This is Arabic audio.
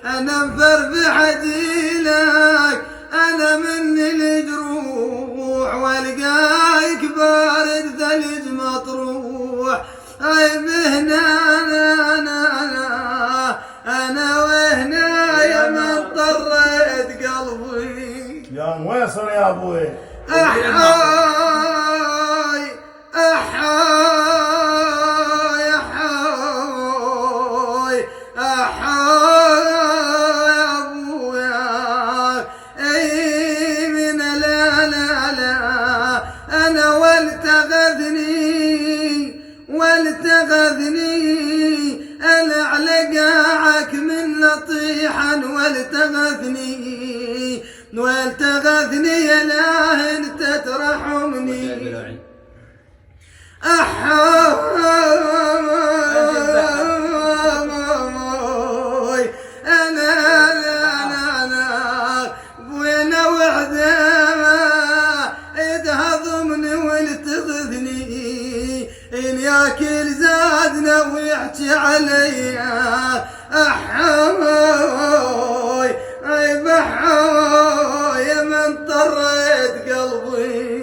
انا مفرفع دينك، انا مني الجروح والقايك بارد ثلج مطروح. اي بهنا انا وهنا يا من طريت قلبي. يا مويصل يا ابوي. احاي احاي احاي احاي يا ابويا. اي من لا لا لا انا والتغذني العلقاعك من نطيحا والتغذني يا لا انت ترحمني. احاي انا وين وحده تهضمني ولتغذني. ان ياكل زادنا ويحكي عليا. احاي اي بحاي يا من طريت قلبي.